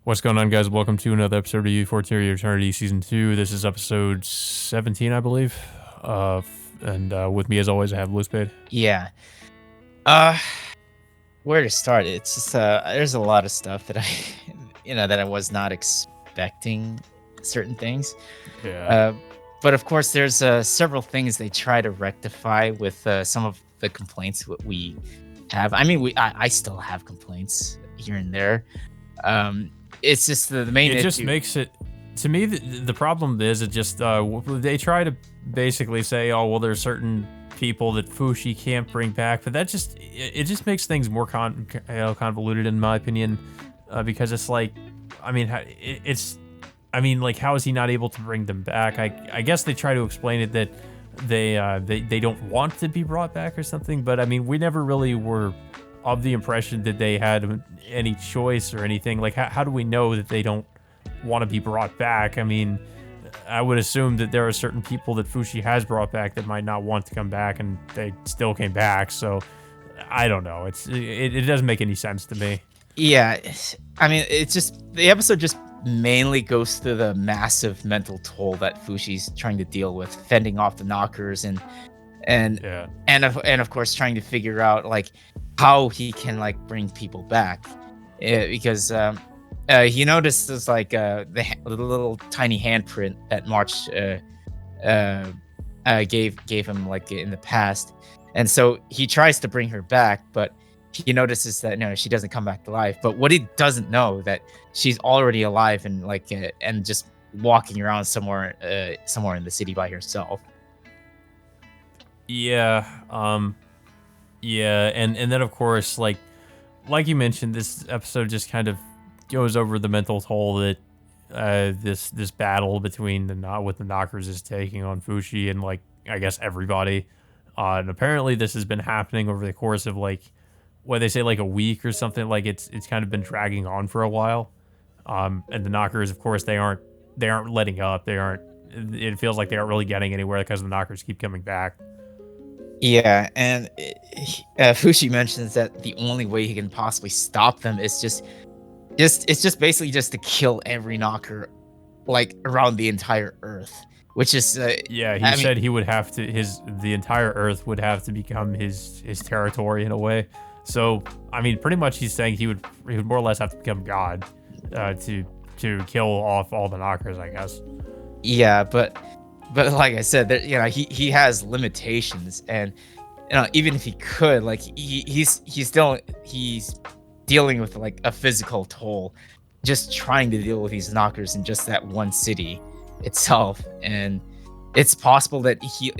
What's going on, guys? Welcome to another episode of U4 Terry Eternity Season 2. This is episode 17, I believe. And with me, as always, I have Lizbade. Yeah. Uh, where to start? It's just there's a lot of stuff that I, that I was not expecting. Certain things. Yeah. But of course, there's several things they try to rectify with some of the complaints that we have. I mean, I still have complaints here and there. It's just the main It issue. just makes it, to me, the problem is it just, they try to basically say, oh, well, there's certain people that Fushi can't bring back, but that just, it just makes things more convoluted, in my opinion, because it's like, I mean, like, how is he not able to bring them back? I guess they try to explain it that they don't want to be brought back or something, but I mean, we never really were of the impression that they had any choice or anything. Like, how do we know that they don't want to be brought back? I mean, I would assume that there are certain people that Fushi has brought back that might not want to come back, and they still came back. So I don't know. It doesn't make any sense to me. Yeah, I mean, it's just the episode just mainly goes through the massive mental toll that Fushi's trying to deal with, fending off the knockers and of course trying to figure out like how he can like bring people back, because he notices like the little tiny handprint that March gave him like in the past, and so he tries to bring her back, but he notices that she doesn't come back to life. But what he doesn't know that she's already alive and like and just walking around somewhere in the city by herself. Yeah. Yeah, and then of course, like you mentioned, this episode just kind of goes over the mental toll that this battle between the knockers is taking on Fushi and like I guess everybody. And apparently this has been happening over the course of like what they say like a week or something. Like it's kind of been dragging on for a while. And the knockers, of course, they aren't letting up. It feels like they aren't really getting anywhere because the knockers keep coming back. Yeah, and Fushi mentions that the only way he can possibly stop them is just basically just to kill every knocker, like around the entire Earth, which is he said he would have to the entire Earth would have to become his territory in a way. So I mean, pretty much he's saying he would more or less have to become God to kill off all the knockers, I guess. Yeah, but like I said, he has limitations, and even if he could, like he's dealing with like a physical toll, just trying to deal with these knockers in just that one city itself. And it's possible that he,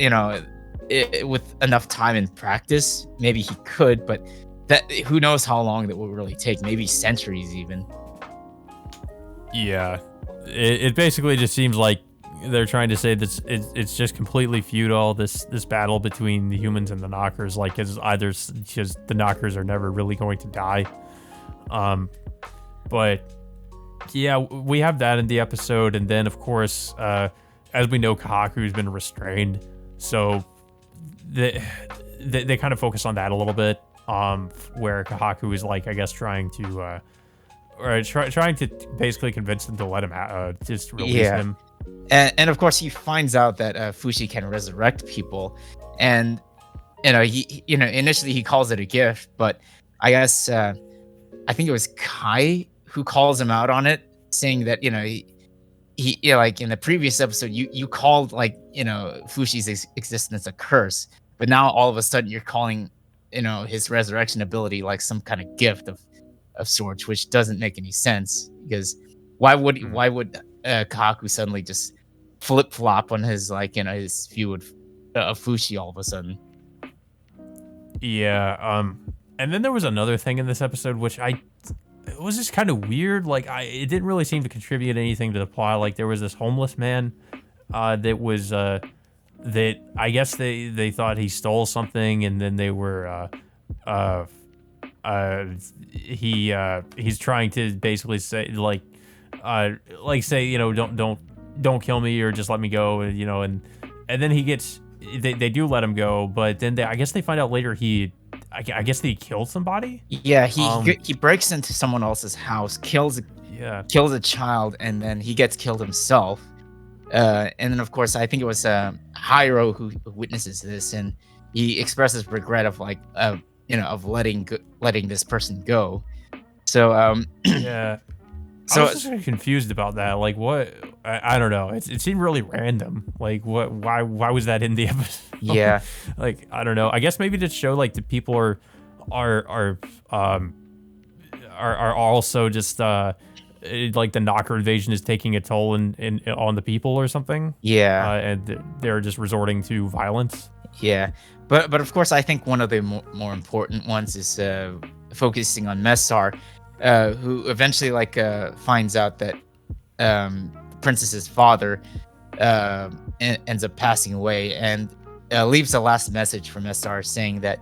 with enough time and practice, maybe he could, but that who knows how long that will really take? Maybe centuries even. Yeah, it basically just seems like they're trying to say that it's just completely futile, this battle between the humans and the knockers. Like, it's either just the knockers are never really going to die. But yeah, we have that in the episode, and then of course, as we know, Kahaku's been restrained, so they kind of focus on that a little bit, where Kahaku is like, I guess, trying to basically convince them to let him just release him. And of course he finds out that Fushi can resurrect people, and he initially he calls it a gift, but I guess I think it was Kai who calls him out on it, saying that he like in the previous episode you called like Fushi's existence a curse, but now all of a sudden you're calling his resurrection ability like some kind of gift of sorts, which doesn't make any sense, because why would Kaku suddenly just flip-flop on his his view of Fushi all of a sudden? Yeah, and then there was another thing in this episode which it was just kind of weird. Like, it didn't really seem to contribute anything to the plot. Like, there was this homeless man that was that I guess they thought he stole something, and then they were he's trying to basically say say don't kill me or just let me go, and then they do let him go, but then I guess they find out later I guess he killed somebody. Yeah, he breaks into someone else's house, kills Yeah. kills a child, and then he gets killed himself. And then, of course, I think it was Hyro who witnesses this, and he expresses regret of like, of letting this person go. So, Yeah. I so was just confused about that. Like, what? I don't know. It seemed really random. Like, what? Why was that in the episode? yeah, Like, I don't know. I guess maybe to show like the people are um are also just like the knocker invasion is taking a toll in on the people or something. yeah, And they're just resorting to violence. yeah. But of course, I think one of the more important ones is focusing on Messar, who eventually finds out that the princess's father ends up passing away, and leaves a last message for Messar saying that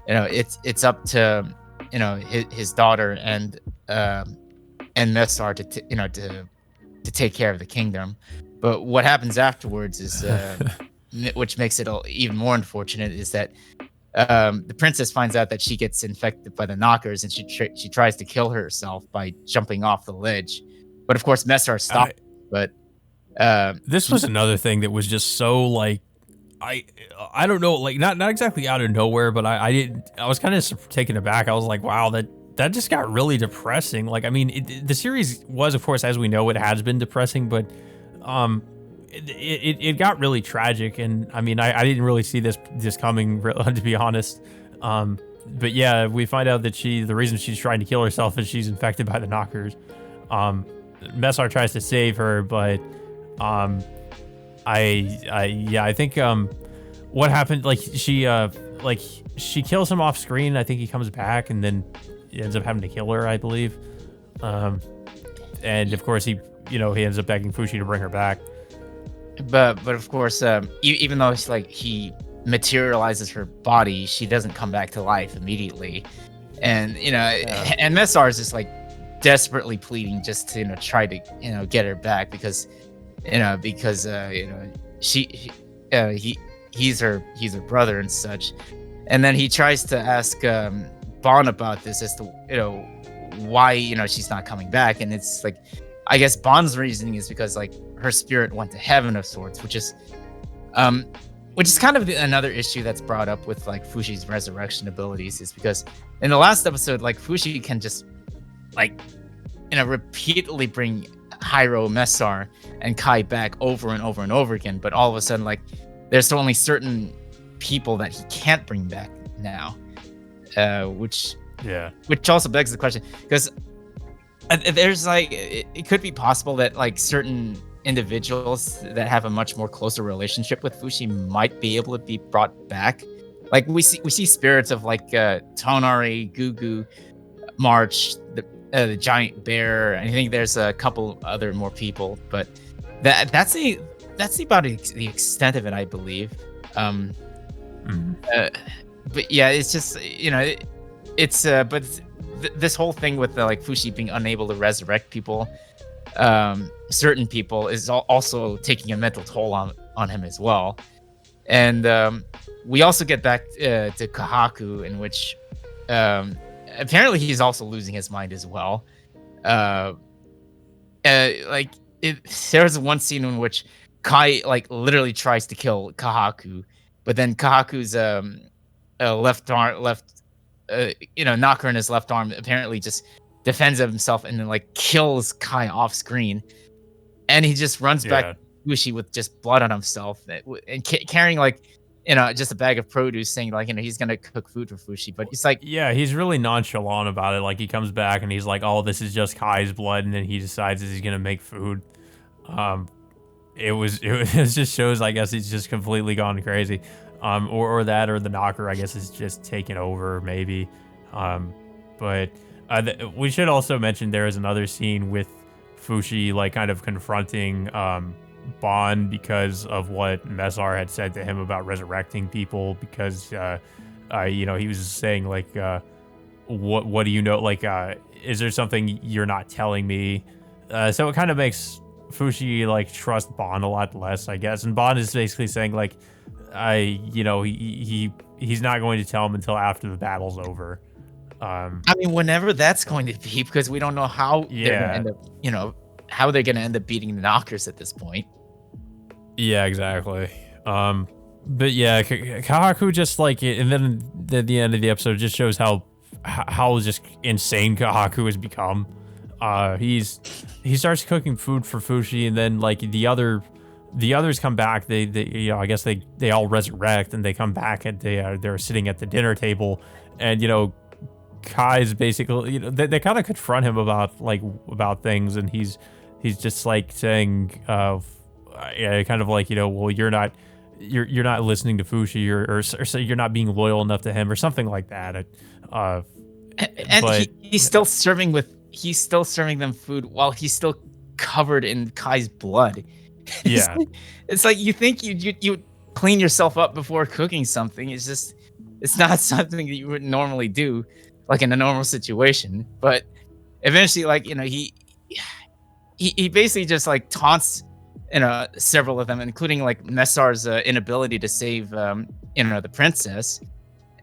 it's up to his daughter and Messar to take care of the kingdom. But what happens afterwards is which makes it even more unfortunate, is that the princess finds out that she gets infected by the knockers, and she tries to kill herself by jumping off the ledge. But of course, Messar stopped. But This was another thing that was just so like I don't know, like not exactly out of nowhere, but I was kind of taken aback. I was like, wow, that just got really depressing. Like, I mean, the series was, of course, as we know, it has been depressing, but it got really tragic, and I mean, I didn't really see this coming, to be honest. But yeah, we find out that the reason she's trying to kill herself is she's infected by the knockers. Messar tries to save her, but I think what happened, like she kills him off screen. I think he comes back and then ends up having to kill her, I believe. And of course he ends up begging Fushi to bring her back. But of course, even though it's like he materializes her body, she doesn't come back to life immediately. And and Messar is just like desperately pleading just to try to get her back, because he's her brother and such. And then he tries to ask Bon about this, as to why she's not coming back. And it's like, I guess Bon's reasoning is because like her spirit went to heaven of sorts, which is kind of another issue that's brought up with like Fushi's resurrection abilities, is because in the last episode, like Fushi can just like repeatedly bring Hyro, Messar, and Kai back over and over and over again, but all of a sudden, like, there's only certain people that he can't bring back now, which also begs the question, because there's like it could be possible that like certain individuals that have a much more closer relationship with Fushi might be able to be brought back. Like we see spirits of like Tonari, Gugu, March, the giant bear. I think there's a couple other more people, but that's about the extent of it, I believe. But yeah, it's just this whole thing with the, like Fushi being unable to resurrect people, certain people, is also taking a mental toll on him as well. And we also get back to Kahaku, in which apparently he's also losing his mind as well. There's one scene in which Kai like literally tries to kill Kahaku, but then Kahaku's knocker in his left arm apparently just defends himself and then like kills Kai off screen, and he just runs back to Fushi with just blood on himself and carrying like just a bag of produce, saying like he's gonna cook food for Fushi. But he's like, yeah, he's really nonchalant about it. Like he comes back and he's like, oh, this is just Kai's blood, and then he decides that he's gonna make food. It just shows, I guess, he's just completely gone crazy. Or that, or the knocker, I guess, is just taken over, maybe. But we should also mention there is another scene with Fushi, like, kind of confronting Bon because of what Messar had said to him about resurrecting people. Because, he was saying, like, what do you know? Like, is there something you're not telling me? So it kind of makes Fushi, like, trust Bon a lot less, I guess. And Bon is basically saying, like, he's not going to tell him until after the battle's over. I mean, whenever that's going to be, because we don't know how they're gonna Yeah, end up, how they're gonna end up beating the knockers at this point. yeah, exactly. But yeah, Kahaku just like, and then at the end of the episode just shows how just insane Kahaku has become. He starts cooking food for Fushi, and then like the others come back. They I guess they all resurrect, and they come back, and they're sitting at the dinner table, and Kai's basically, they kind of confront him about things, and he's just like saying, yeah, kind of like, well, you're not listening to Fushi, or so you're not being loyal enough to him, or something like that. And But he's still serving them food while he's still covered in Kai's blood. It's yeah, like, it's like you think you clean yourself up before cooking something. It's not something that you would normally do, like in a normal situation. But eventually, like he basically just like taunts several of them, including like Messar's inability to save the princess,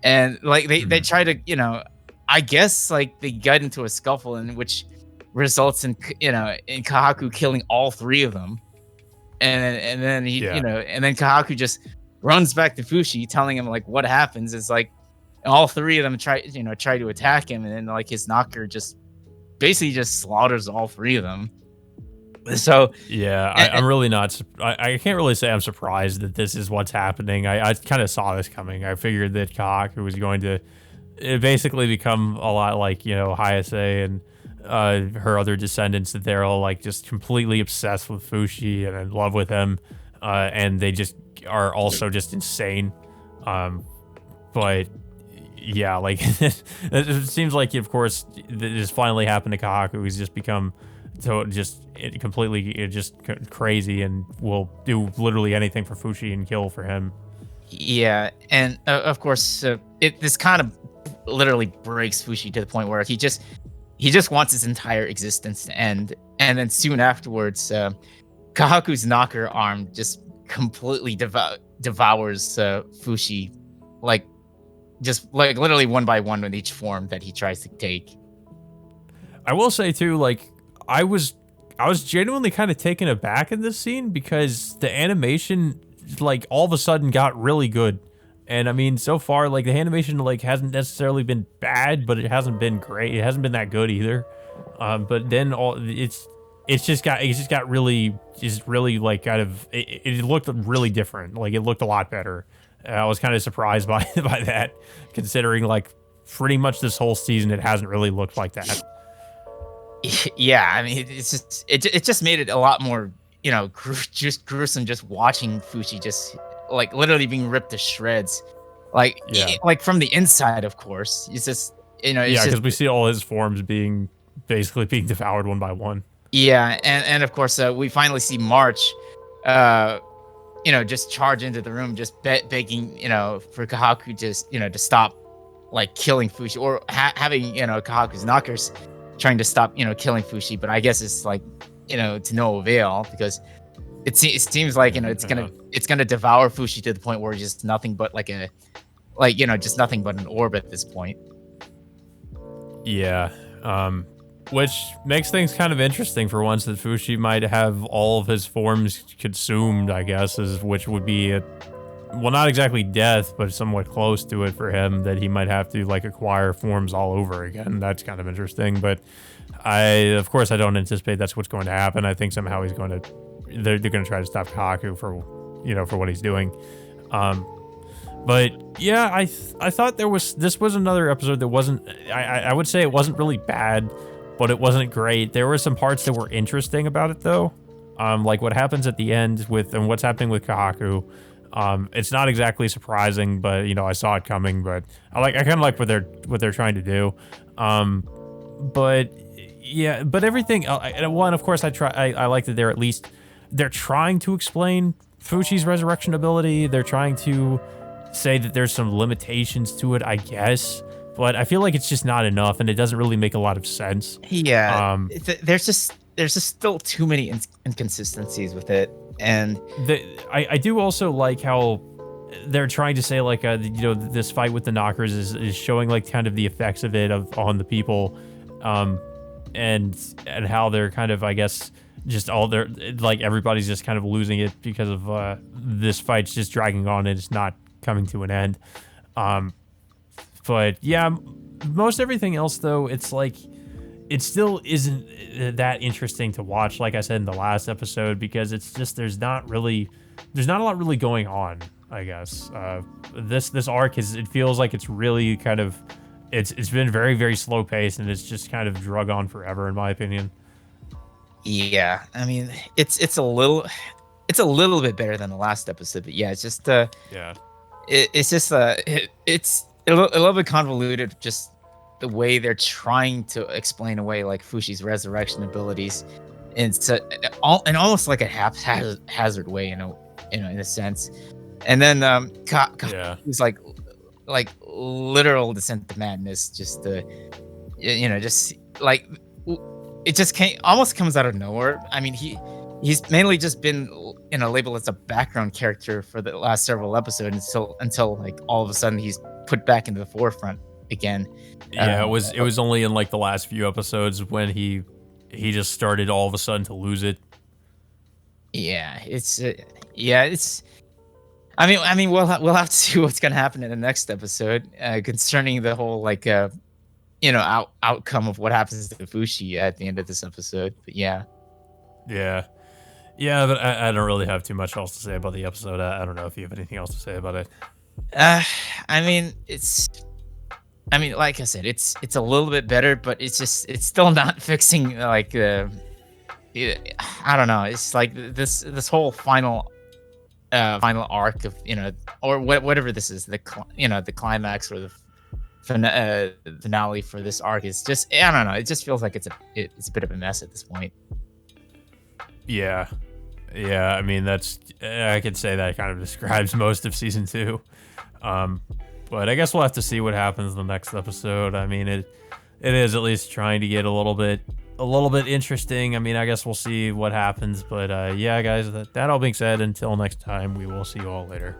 and like they mhm, try to I guess like they get into a scuffle in which results in in Kahaku killing all three of them, and then yeah. and then Kahaku just runs back to Fushi, telling him like what happens is like all three of them try to attack him, and then like his knocker just basically just slaughters all three of them. So Yeah, and, I'm really not. I can't really say I'm surprised that this is what's happening. I kind of saw this coming. I figured that Kahaku was going to basically become a lot like Hayase and her other descendants. That they're all like just completely obsessed with Fushi and in love with him, and they just are also just insane. But yeah, like it seems like, of course, this finally happened to Kahaku. He's just become completely crazy, and will do literally anything for Fushi and kill for him. yeah, and of course, this kind of literally breaks Fushi to the point where he just wants his entire existence to end, and then soon afterwards, Kahaku's knocker arm just completely devours Fushi, like just like literally one by one with each form that he tries to take. I will say too, like I was I was genuinely kind of taken aback in this scene because the animation like all of a sudden got really good. And I mean, so far, like the animation like hasn't necessarily been bad, but it hasn't been great. It hasn't been that good either. But then it's just got really like kind of it looked really different. Like it looked a lot better. I was kind of surprised by by that, considering like pretty much this whole season it hasn't really looked like that. Yeah, I mean, it just made it a lot more, just gruesome just watching Fushi just like literally being ripped to shreds, like Yeah, like from the inside, of course. It's just, it's yeah, just because we see all his forms being basically being devoured one by one. yeah, and of course we finally see March, just charge into the room, just begging, for Kahaku just, to stop like killing Fushi or having, Kahaku's knockers trying to stop, killing Fushi, but I guess it's like, to no avail because it seems like it's gonna devour Fushi to the point where it's just nothing but just nothing but an orb at this point. Yeah, which makes things kind of interesting for once that Fushi might have all of his forms consumed, I guess, which would be well, not exactly death, but somewhat close to it for him, that he might have to like acquire forms all over again. That's kind of interesting, but of course, I don't anticipate that's what's going to happen. I think somehow they're going to try to stop Kaku for what he's doing. But yeah, I thought this was another episode that wasn't, I would say it wasn't really bad, but it wasn't great. There were some parts that were interesting about it though. Like what happens at the end and what's happening with Kahaku. It's not exactly surprising, but I saw it coming. But I kind of like what they're trying to do. But yeah, but everything. One, of course, I like that they're trying to explain Fushi's resurrection ability. They're trying to say that there's some limitations to it, I guess. But I feel like it's just not enough, and it doesn't really make a lot of sense. Yeah, there's just still too many inconsistencies with it, and I do also like how they're trying to say like this fight with the knockers is showing like kind of the effects of it on the people, and how they're kind of, I guess, just all they're like everybody's just kind of losing it because of this fight's just dragging on and it's not coming to an end. But yeah, most everything else though, it's like it still isn't that interesting to watch, like I said in the last episode, because it's just there's not a lot really going on, I guess. This arc it feels like it's really kind of it's been very, very slow paced, and it's just kind of drug on forever, in my opinion. Yeah, I mean, it's a little bit better than the last episode, but yeah, it's just Yeah. it's just it's a little bit convoluted, just the way they're trying to explain away like Fushi's resurrection abilities, and so and almost like a haphazard way, in a sense. And then Yeah. he's like literal descent to madness, just just like it just almost comes out of nowhere. I mean, he's mainly just been labeled as a background character for the last several episodes until like all of a sudden he's put back into the forefront again. Yeah, it was only in like the last few episodes when he just started all of a sudden to lose it. Yeah, it's I mean, we'll have to see what's gonna happen in the next episode concerning the whole like outcome of what happens to Fushi at the end of this episode. But yeah. Yeah. Yeah, but I don't really have too much else to say about the episode. I don't know if you have anything else to say about it. I mean, like I said, it's a little bit better, but it's still not fixing like I don't know. It's like this whole final arc of or whatever this is, the climax or the finale for this arc is just, I don't know. It just feels like it's a bit of a mess at this point. Yeah. Yeah, I mean, I could say that kind of describes most of season 2. But I guess we'll have to see what happens in the next episode. I mean, it is at least trying to get a little bit interesting. I mean, I guess we'll see what happens. But yeah, guys, that all being said, until next time, we will see you all later.